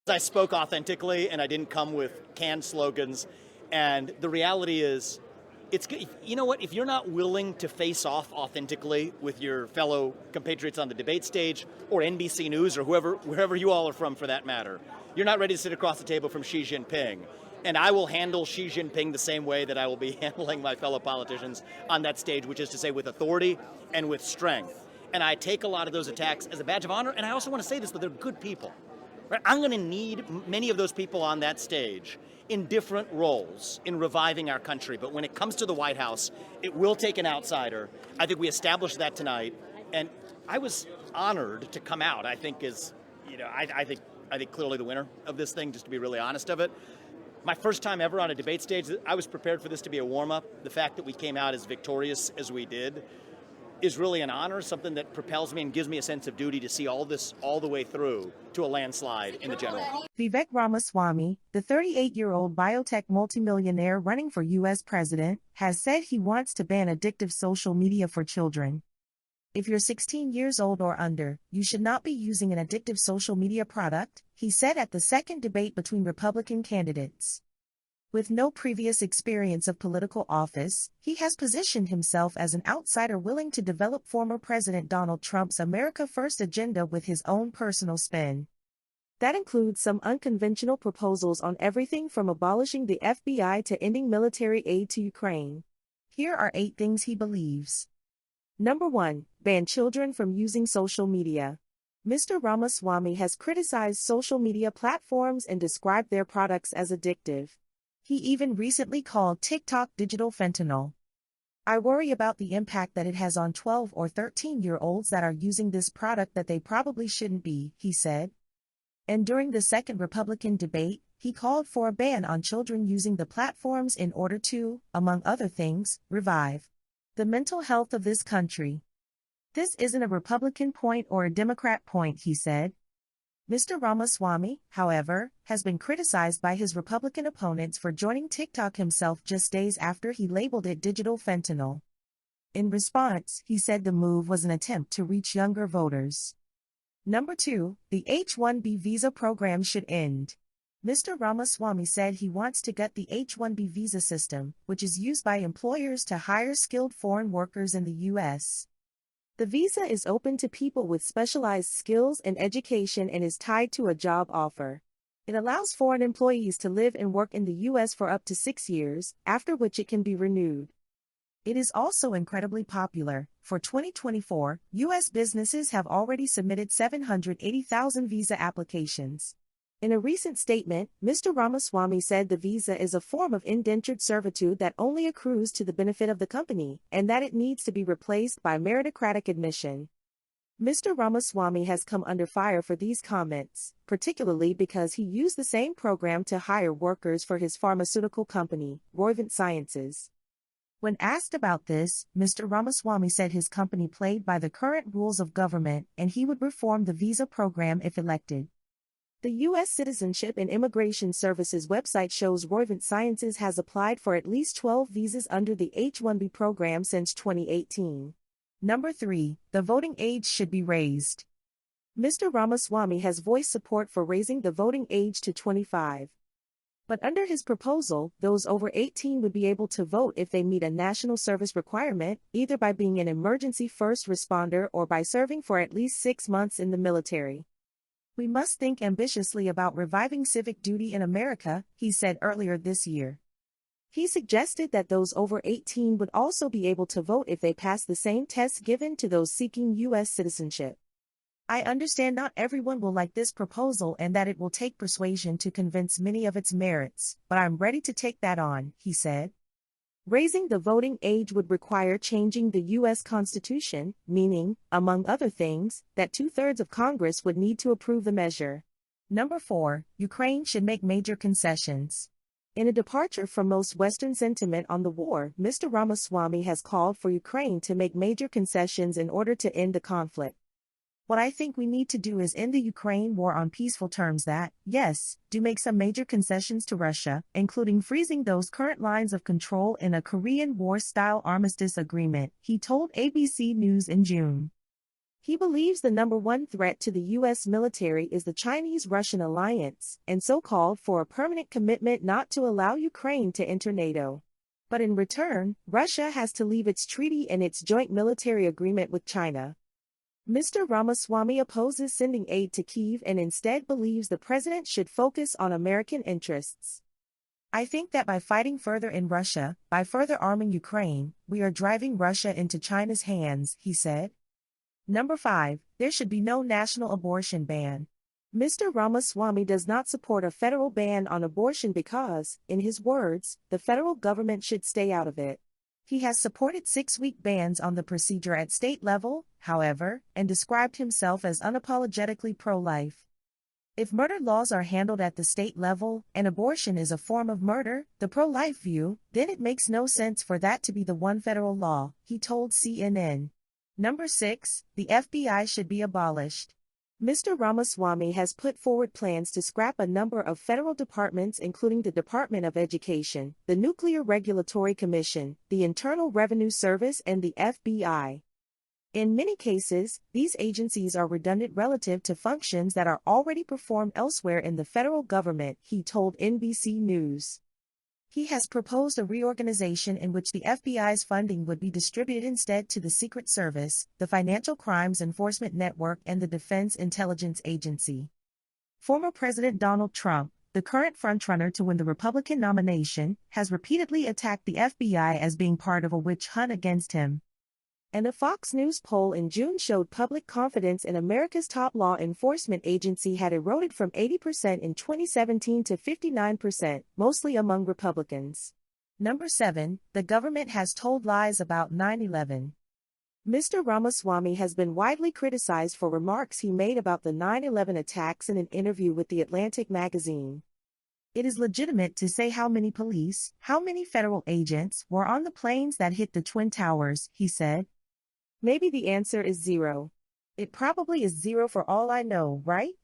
I spoke authentically and I didn't come with canned slogans. And the reality is, you know what, if you're not willing to face off authentically with your fellow compatriots on the debate stage or NBC News or wherever you all are from for that matter, you're not ready to sit across the table from Xi Jinping. And I will handle Xi Jinping the same way that I will be handling my fellow politicians on that stage, which is to say with authority and with strength. And I take a lot of those attacks as a badge of honor, and I also want to say this, that they're good people. Right? I'm going to need many of those people on that stage in different roles in reviving our country. But when it comes to the White House, it will take an outsider. I think we established that tonight. And I was honored to come out, I think I think clearly the winner of this thing, just to be really honest of it. My first time ever on a debate stage, I was prepared for this to be a warm-up. The fact that we came out as victorious as we did is really an honor, something that propels me and gives me a sense of duty to see all this all the way through to a landslide in the general. Vivek Ramaswamy, the 38-year-old biotech multimillionaire running for U.S. president, has said he wants to ban addictive social media for children. If you're 16 years old or under, you should not be using an addictive social media product, he said at the second debate between Republican candidates. With no previous experience of political office, he has positioned himself as an outsider willing to develop former President Donald Trump's America First agenda with his own personal spin. That includes some unconventional proposals on everything from abolishing the FBI to ending military aid to Ukraine. Here are 8 things he believes. Number 1. Ban children from using social media. Mr. Ramaswamy has criticized social media platforms and described their products as addictive. He even recently called TikTok digital fentanyl. I worry about the impact that it has on 12 or 13-year-olds that are using this product that they probably shouldn't be, he said. And during the second Republican debate, he called for a ban on children using the platforms in order to, among other things, revive the mental health of this country. This isn't a Republican point or a Democrat point, he said. Mr. Ramaswamy, however, has been criticized by his Republican opponents for joining TikTok himself just days after he labeled it digital fentanyl. In response, he said the move was an attempt to reach younger voters. Number 2, the H-1B visa program should end. Mr. Ramaswamy said he wants to gut the H-1B visa system, which is used by employers to hire skilled foreign workers in the U.S. The visa is open to people with specialized skills and education and is tied to a job offer. It allows foreign employees to live and work in the U.S. for up to 6 years, after which it can be renewed. It is also incredibly popular. For 2024, U.S. businesses have already submitted 780,000 visa applications. In a recent statement, Mr. Ramaswamy said the visa is a form of indentured servitude that only accrues to the benefit of the company, and that it needs to be replaced by meritocratic admission. Mr. Ramaswamy has come under fire for these comments, particularly because he used the same program to hire workers for his pharmaceutical company, Roivant Sciences. When asked about this, Mr. Ramaswamy said his company played by the current rules of government and he would reform the visa program if elected. The U.S. Citizenship and Immigration Services website shows Roivant Sciences has applied for at least 12 visas under the H-1B program since 2018. Number 3, the voting age should be raised. Mr. Ramaswamy has voiced support for raising the voting age to 25. But under his proposal, those over 18 would be able to vote if they meet a national service requirement, either by being an emergency first responder or by serving for at least 6 months in the military. We must think ambitiously about reviving civic duty in America, he said earlier this year. He suggested that those over 18 would also be able to vote if they pass the same tests given to those seeking U.S. citizenship. I understand not everyone will like this proposal and that it will take persuasion to convince many of its merits, but I'm ready to take that on, he said. Raising the voting age would require changing the U.S. Constitution, meaning, among other things, that 2/3 of Congress would need to approve the measure. Number 4, Ukraine should make major concessions. In a departure from most Western sentiment on the war, Mr. Ramaswamy has called for Ukraine to make major concessions in order to end the conflict. What I think we need to do is end the Ukraine war on peaceful terms that, yes, do make some major concessions to Russia, including freezing those current lines of control in a Korean War-style armistice agreement, he told ABC News in June. He believes the number one threat to the U.S. military is the Chinese-Russian alliance, and so called for a permanent commitment not to allow Ukraine to enter NATO. But in return, Russia has to leave its treaty and its joint military agreement with China. Mr. Ramaswamy opposes sending aid to Kyiv and instead believes the president should focus on American interests. I think that by fighting further in Russia, by further arming Ukraine, we are driving Russia into China's hands, he said. Number 5. There should be no national abortion ban. Mr. Ramaswamy does not support a federal ban on abortion because, in his words, the federal government should stay out of it. He has supported 6-week bans on the procedure at state level, however, and described himself as unapologetically pro-life. If murder laws are handled at the state level, and abortion is a form of murder, the pro-life view, then it makes no sense for that to be the one federal law, he told CNN. Number 6. The FBI should be abolished. Mr. Ramaswamy has put forward plans to scrap a number of federal departments including the Department of Education, the Nuclear Regulatory Commission, the Internal Revenue Service and the FBI. In many cases, these agencies are redundant relative to functions that are already performed elsewhere in the federal government, he told NBC News. He has proposed a reorganization in which the FBI's funding would be distributed instead to the Secret Service, the Financial Crimes Enforcement Network and the Defense Intelligence Agency. Former President Donald Trump, the current frontrunner to win the Republican nomination, has repeatedly attacked the FBI as being part of a witch hunt against him. And a Fox News poll in June showed public confidence in America's top law enforcement agency had eroded from 80% in 2017 to 59%, mostly among Republicans. Number 7. The government has told lies about 9/11. Mr. Ramaswamy has been widely criticized for remarks he made about the 9/11 attacks in an interview with The Atlantic magazine. It is legitimate to say how many police, how many federal agents were on the planes that hit the Twin Towers, he said. Maybe the answer is 0. It probably is 0 for all I know, right?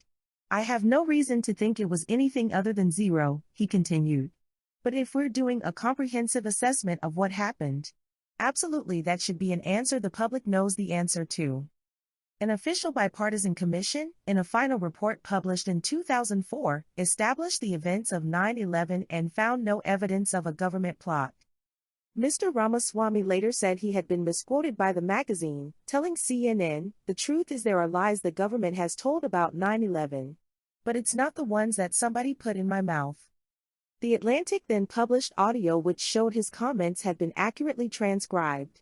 I have no reason to think it was anything other than 0, he continued. But if we're doing a comprehensive assessment of what happened, absolutely that should be an answer the public knows the answer to. An official bipartisan commission, in a final report published in 2004, established the events of 9/11 and found no evidence of a government plot. Mr. Ramaswamy later said he had been misquoted by the magazine, telling CNN, "The truth is there are lies the government has told about 9/11. But it's not the ones that somebody put in my mouth." The Atlantic then published audio which showed his comments had been accurately transcribed.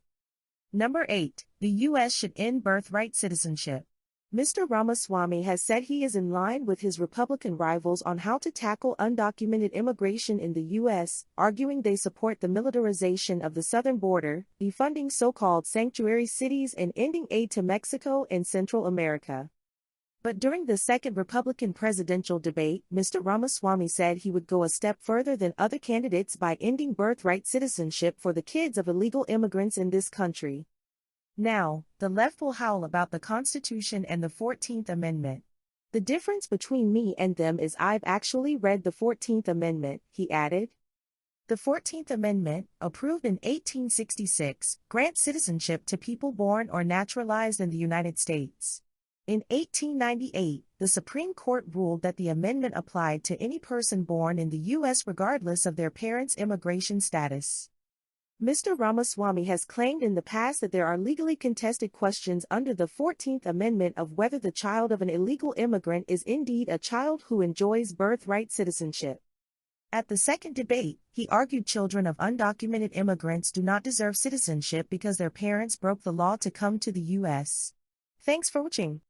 Number 8. The U.S. should end birthright citizenship. Mr. Ramaswamy has said he is in line with his Republican rivals on how to tackle undocumented immigration in the U.S., arguing they support the militarization of the southern border, defunding so-called sanctuary cities and ending aid to Mexico and Central America. But during the second Republican presidential debate, Mr. Ramaswamy said he would go a step further than other candidates by ending birthright citizenship for the kids of illegal immigrants in this country. Now, the left will howl about the Constitution and the 14th Amendment. The difference between me and them is I've actually read the 14th Amendment, he added. The 14th Amendment, approved in 1866, grants citizenship to people born or naturalized in the United States. In 1898, the Supreme Court ruled that the amendment applied to any person born in the U.S. regardless of their parents' immigration status. Mr. Ramaswamy has claimed in the past that there are legally contested questions under the 14th Amendment of whether the child of an illegal immigrant is indeed a child who enjoys birthright citizenship. At the second debate, he argued children of undocumented immigrants do not deserve citizenship because their parents broke the law to come to the U.S. Thanks for watching.